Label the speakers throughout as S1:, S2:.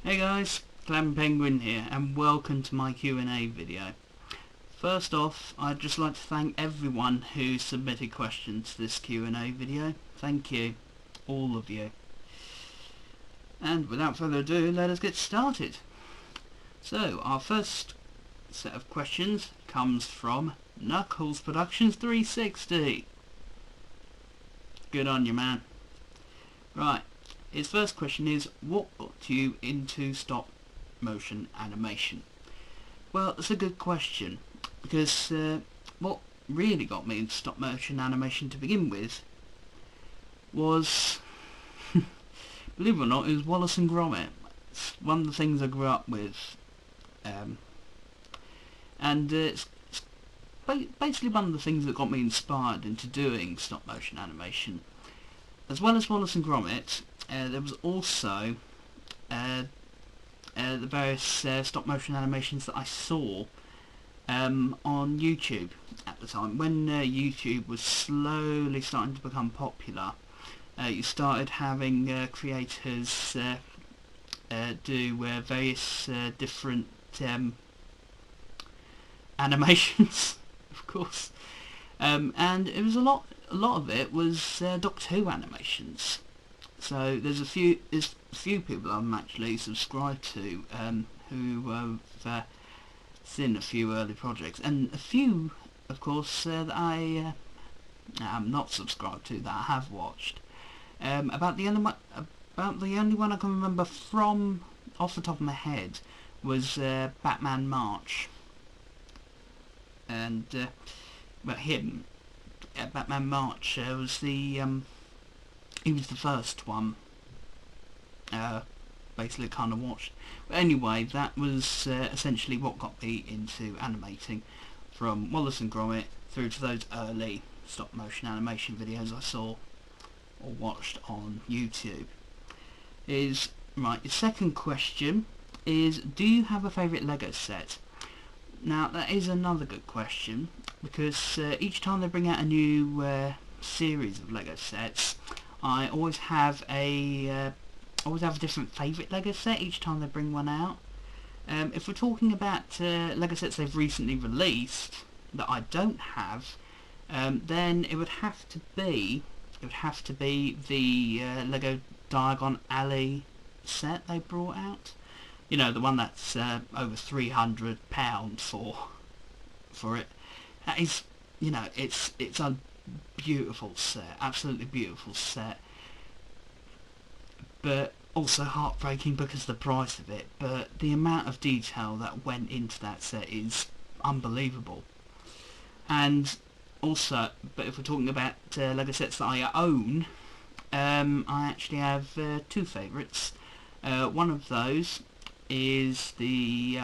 S1: Hey guys, Clam Penguin here and welcome to my Q&A video. First off, I'd just like to thank everyone who submitted questions to this Q&A video. Thank you, all of you. And without further ado, let us get started. So, our first set of questions comes from Knuckles Productions 360. Good on you, man. Right. His first question is, what got you into stop motion animation? Well, that's a good question, because what really got me into stop motion animation to begin with was, believe it or not, it was Wallace and Gromit. It's one of the things I grew up with, and it's basically one of the things that got me inspired into doing stop motion animation. As well as Wallace and Gromit, there was also the various stop motion animations that I saw on YouTube at the time. When YouTube was slowly starting to become popular, you started having creators do various different animations, of course, and it was a lot of it was Doctor Who animations. So there's a few people I'm actually subscribed to who have seen a few early projects, and a few, of course, that I am not subscribed to that I have watched. About the only one I can remember from off the top of my head was Batman March, and about him. Batman March was the he was the first one basically kind of watched. But anyway, that was essentially what got me into animating, from Wallace and Gromit through to those early stop motion animation videos I saw or watched on YouTube. Right, the second question is, do you have a favourite Lego set? Now that is another good question, because each time they bring out a new series of Lego sets, I always have a different favourite Lego set each time they bring one out. If we're talking about Lego sets they've recently released that I don't have, then it would have to be the Lego Diagon Alley set they brought out. You know, the one that's over £300 for it. That is, you know, it's a beautiful set, absolutely beautiful set, but also heartbreaking because of the price of it. But the amount of detail that went into that set is unbelievable. And also, but if we're talking about Lego sets that I own, I actually have two favourites. One of those is the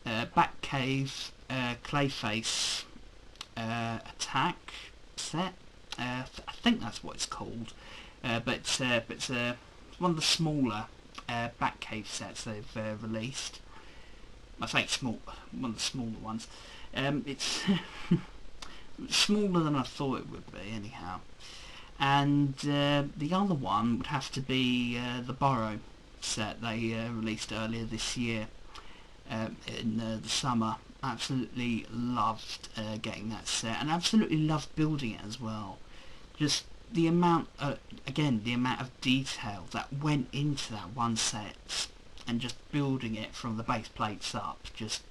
S1: Batcave Clayface Attack set. I think that's what it's called, but it's one of the smaller Batcave sets they've released. I say it's small, one of the smaller ones. It's smaller than I thought it would be, anyhow. And the other one would have to be the Burrow set they released earlier this year in the summer. Absolutely loved getting that set, and absolutely loved building it as well. Just the amount, again, the amount of detail that went into that one set, and just building it from the base plates up, just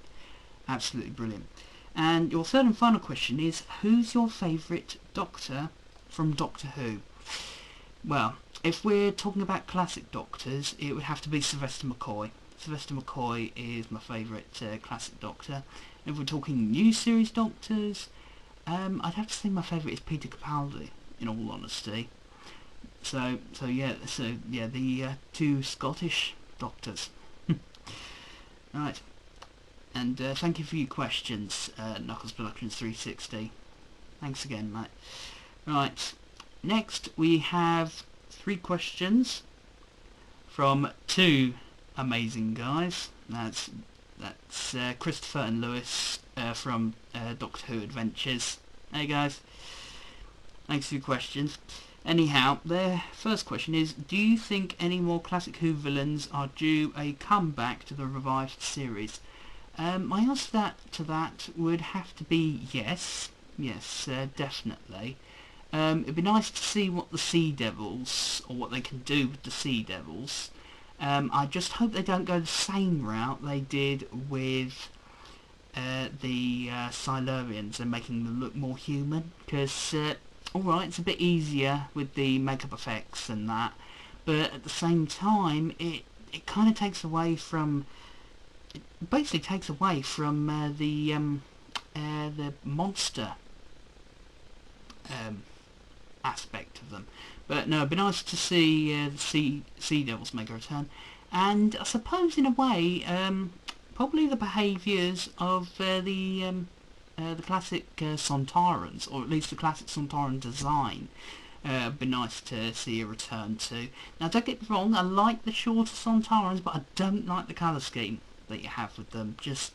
S1: absolutely brilliant. And your third and final question is, who's your favourite Doctor from Doctor Who? Well, if we're talking about classic Doctors, it would have to be Sylvester McCoy. Sylvester McCoy is my favourite classic Doctor. If we're talking new series Doctors, I'd have to say my favourite is Peter Capaldi, in all honesty. So yeah, the two Scottish Doctors. Right, and thank you for your questions, Knuckles Productions 360. Thanks again, mate. Right, next we have 3 questions from 2 amazing guys. That's Christopher and Lewis from Doctor Who Adventures. Hey guys, thanks for your questions. Anyhow, their first question is, do you think any more classic Who villains are due a comeback to the revived series? My answer to that would have to be yes. Yes, definitely. It'd be nice to see what the Sea Devils, or what they can do with the Sea Devils. I just hope they don't go the same route they did with the Silurians and making them look more human, because alright, it's a bit easier with the makeup effects and that, but at the same time it kind of takes away from, it basically takes away from the monster aspect of them. But no, it'd be nice to see the sea Devils make a return, and I suppose in a way probably the behaviours of the classic Sontarans, or at least the classic Sontaran design. It'd be nice to see a return to. Now don't get me wrong, I like the shorter Sontarans, but I don't like the colour scheme that you have with them. Just,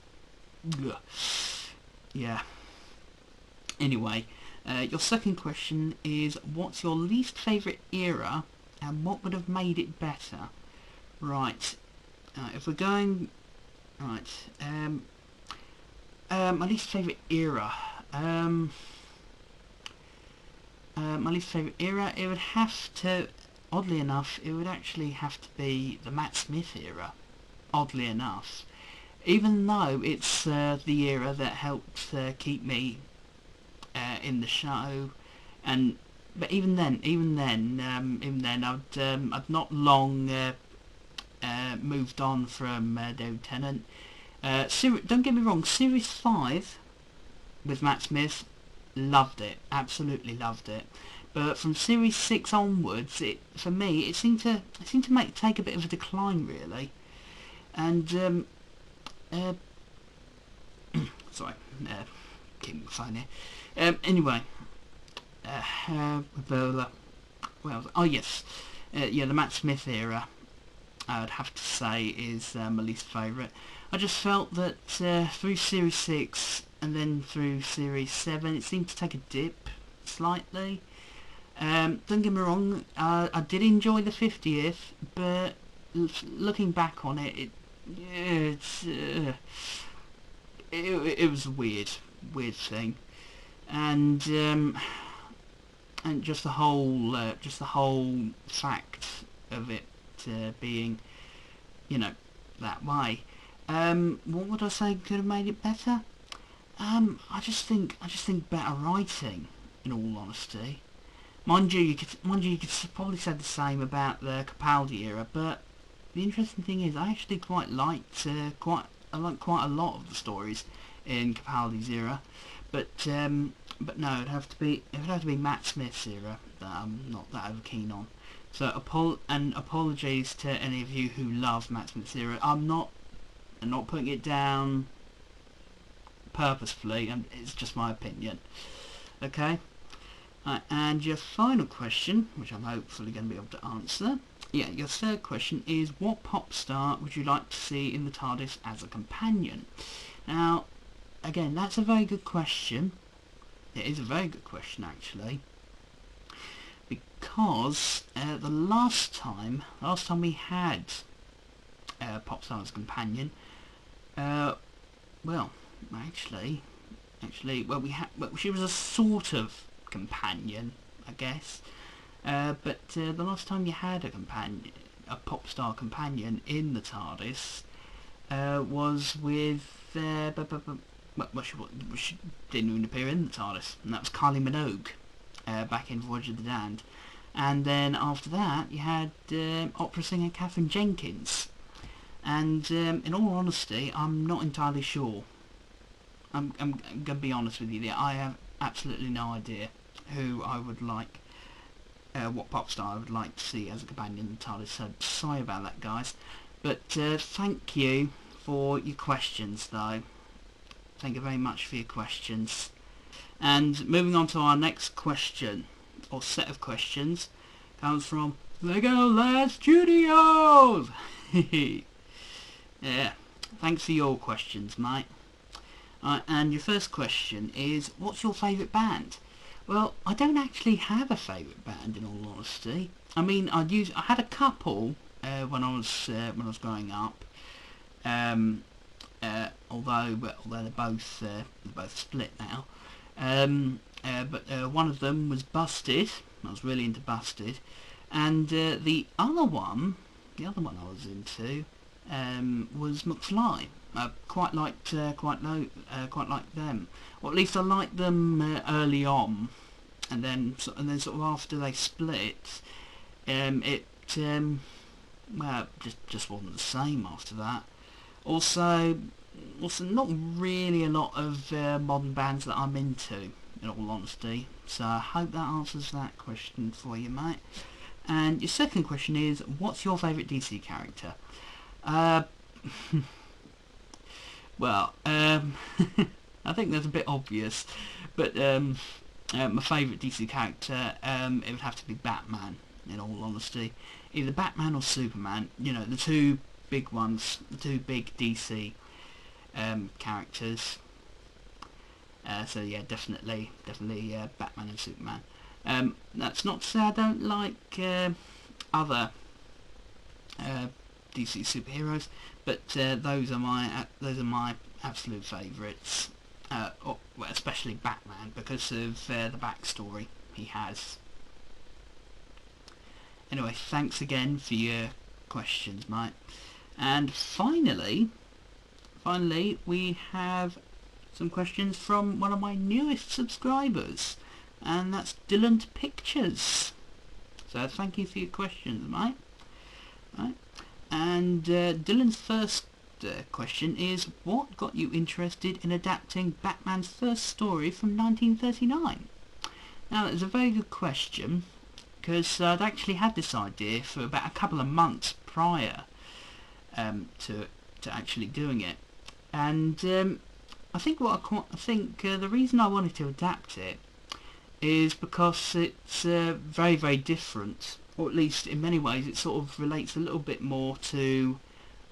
S1: ugh. Yeah. Anyway, your second question is, what's your least favourite era and what would have made it better? Right, if we're going, right, my least favourite era, it would have to, oddly enough, it would actually have to be the Matt Smith era, oddly enough, even though it's the era that helped keep me in the show, but even then, I'd not long moved on from David Tennant. Don't get me wrong, Series 5 with Matt Smith, loved it, absolutely loved it. But from Series 6 onwards, for me, it seemed to take a bit of a decline, really. And sorry, keeping the phone here. Anyway, well, oh yes, yeah, the Matt Smith era, I would have to say, is my least favourite. I just felt that through Series 6 and then through Series 7, it seemed to take a dip slightly. Don't get me wrong, I did enjoy the 50th, but looking back on it, it was a weird thing. And just the whole fact of it being, that way. What would I say could have made it better? I just think better writing, in all honesty. Mind you, you could probably say the same about the Capaldi era, but the interesting thing is, I actually quite liked quite a lot of the stories in Capaldi's era, but no, it'd have to be Matt Smith's era that I'm not that over keen on. So apologies to any of you who love Matt Smith's era. I'm not putting it down purposefully, and it's just my opinion. Okay. And your final question, which I'm hopefully going to be able to answer. Yeah, your third question is, what pop star would you like to see in the TARDIS as a companion? Now, again, that's a very good question. It is a very good question, actually, because the last time we had pop star as a companion, well, actually, she was a sort of companion, I guess. But the last time you had a pop star companion in the TARDIS, was with she didn't even appear in the TARDIS, and that was Kylie Minogue, back in Voyage of the Damned. And then after that, you had opera singer Katherine Jenkins. And in all honesty, I'm not entirely sure. I'm going to be honest with you there. I have absolutely no idea who I would like, what pop star I would like to see as a companion in the TARDIS. So sorry about that, guys. But thank you for your questions, though. Thank you very much for your questions. And moving on to our next question, or set of questions, comes from Legoland Studios. Yeah, thanks for your questions, mate. And your first question is, what's your favourite band? Well, I don't actually have a favourite band, in all honesty. I mean, I had a couple when I was growing up. Um, although they're both split now. But one of them was Busted. I was really into Busted, and the other one I was into was McFly. I quite liked them, or at least I liked them early on, and then sort of after they split, it well, just wasn't the same after that. Also, not really a lot of modern bands that I'm into, in all honesty. So I hope that answers that question for you, mate. And your second question is, what's your favourite DC character? Well, I think that's a bit obvious, but my favourite DC character, it would have to be Batman, in all honesty. Either Batman or Superman, you know, the two big ones, the two big DC characters. So yeah, definitely Batman and Superman. That's not to say I don't like other DC superheroes, but those are my absolute favourites. Especially Batman, because of the backstory he has. Anyway, thanks again for your questions, mate. And finally, we have some questions from one of my newest subscribers, and that's Dylan Pictures. So thank you for your questions, mate. Right. And Dylan's first question is, what got you interested in adapting Batman's first story from 1939? Now, that's a very good question, because I'd actually had this idea for about a couple of months prior to actually doing it, and I think the reason I wanted to adapt it is because it's very, very different, or at least in many ways it sort of relates a little bit more to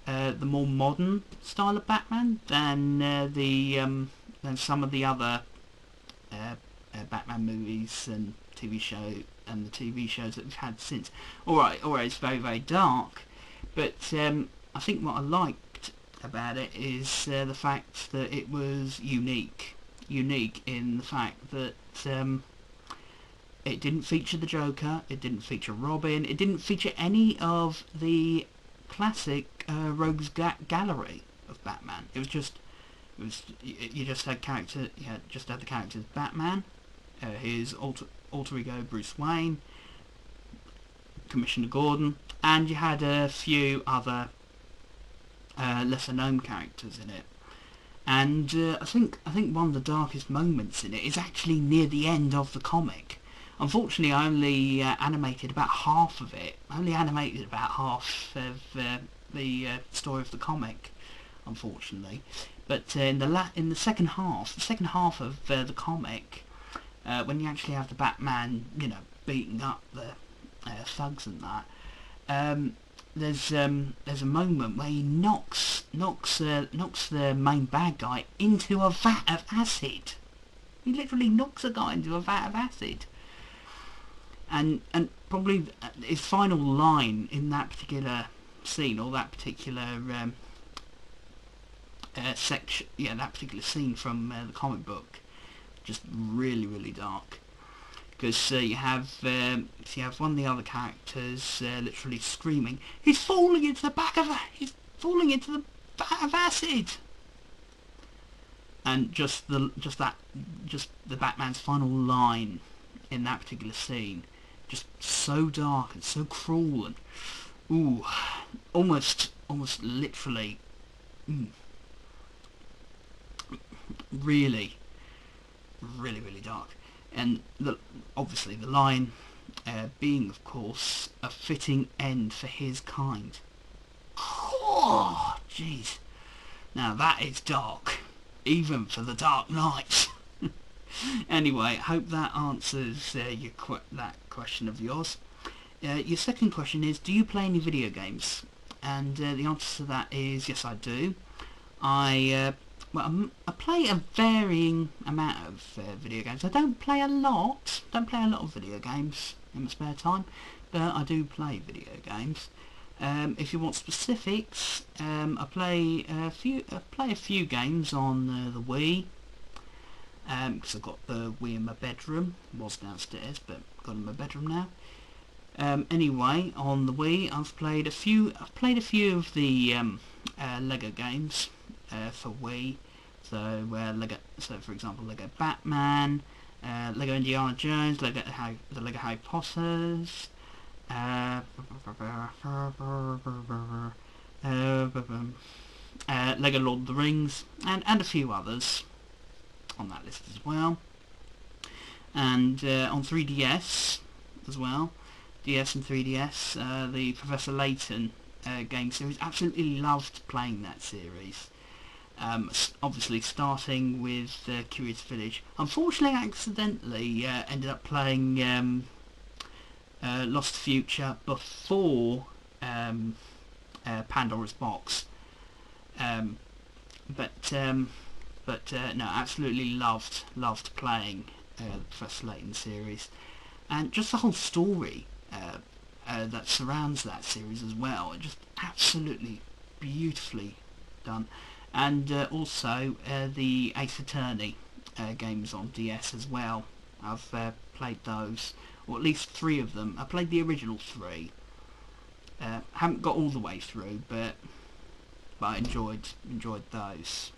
S1: the more modern style of Batman than than some of the other Batman movies and the TV shows that we've had since. Alright, it's very, very dark, but I think what I liked about it is the fact that it was unique in the fact that it didn't feature the Joker, it didn't feature Robin, it didn't feature any of the classic rogues gallery of Batman. You just had the characters Batman, his alter ego Bruce Wayne, Commissioner Gordon, and you had a few other lesser known characters in it. And I think one of the darkest moments in it is actually near the end of the comic. Unfortunately, I only animated about half of it. I only animated about half of the story of the comic, unfortunately. But in the second half of the comic, when you actually have the Batman, beating up the thugs and that, there's a moment where he knocks the main bad guy into a vat of acid. He literally knocks a guy into a vat of acid. And probably his final line in that particular scene, or that particular section, that particular scene from the comic book, just really, really dark. Because you have one of the other characters literally screaming, "He's falling into the vat of acid!" And just the Batman's final line in that particular scene, just so dark and so cruel and almost literally, really, really, really dark. And obviously the line being, of course, a fitting end for his kind. Oh, jeez. Now that is dark, even for the Dark Knight. Anyway, hope that answers that question of yours. Your second question is, do you play any video games? And the answer to that is yes, I do. I I play a varying amount of video games. I don't play a lot. Don't play a lot of video games in my spare time, but I do play video games. If you want specifics, I play a few games on the Wii. Because I've got the Wii in my bedroom. It was downstairs, but got it in my bedroom now. Anyway, on the Wii, I've played a few of the Lego games for Wii. So, for example, Lego Batman, Lego Indiana Jones, the Lego Harry Potters, Lego Lord of the Rings, and a few others on that list as well. And on 3DS as well, DS and 3DS, the Professor Layton game series. Absolutely loved playing that series. Obviously starting with Curious Village. Unfortunately, I accidentally ended up playing Lost Future before Pandora's Box. But no, absolutely loved playing the Professor Layton series, and just the whole story that surrounds that series as well. It just absolutely beautifully done. And also the Ace Attorney games on DS as well. I've played those, or at least 3 of them. I played the original 3. Haven't got all the way through, but I enjoyed those.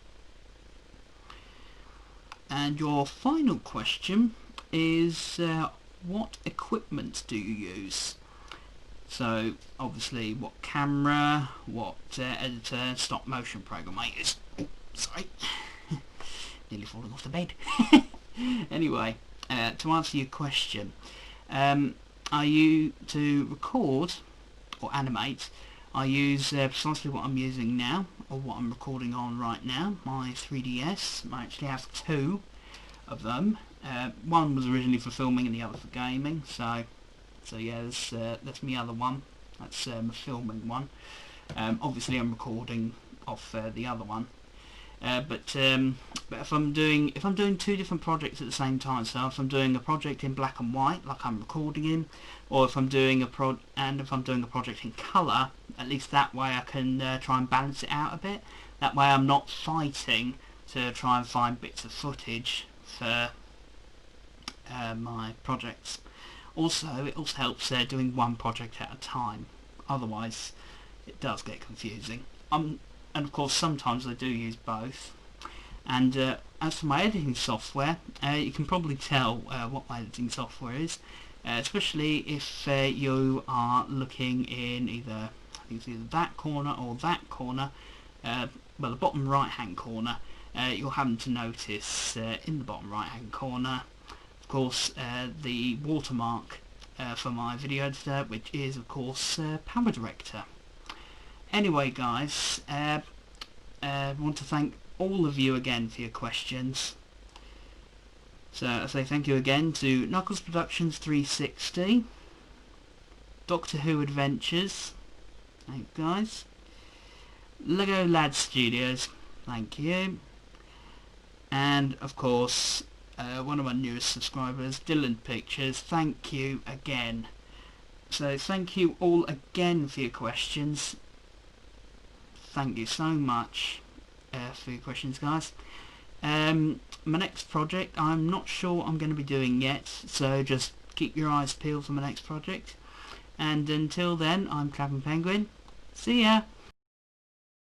S1: And your final question is, what equipment do you use? So, obviously, what camera, what editor, stop motion program I use. Oh, sorry. Nearly falling off the bed. Anyway, to answer your question, to record or animate, I use precisely what I'm using now, or what I'm recording on right now, my 3DS. I actually have 2 of them. One was originally for filming and the other for gaming, so yeah, that's my other one. That's my filming one. Obviously I'm recording off the other one. But if I'm doing 2 different projects at the same time, so if I'm doing a project in black and white, like I'm recording in, or if I'm doing a project in colour, at least that way I can try and balance it out a bit. That way I'm not fighting to try and find bits of footage for my projects. Also, it also helps doing one project at a time. Otherwise, it does get confusing. And of course, sometimes I do use both. And as for my editing software, you can probably tell what my editing software is, especially if you are looking in either that corner or that corner. Well, the bottom right-hand corner. You'll happen to notice in the bottom right-hand corner, of course, the watermark for my video editor, which is of course Power Director. Anyway, guys, I want to thank all of you again for your questions. So I say thank you again to Knuckles Productions 360, Doctor Who Adventures, thank you guys, Lego Lad Studios, thank you, and of course one of my newest subscribers, Dylan Pictures, thank you again. So thank you all again for your questions. Thank you so much for your questions, guys. My next project, I'm not sure what I'm going to be doing yet, so just keep your eyes peeled for my next project. And until then, I'm Clapham Penguin. See ya!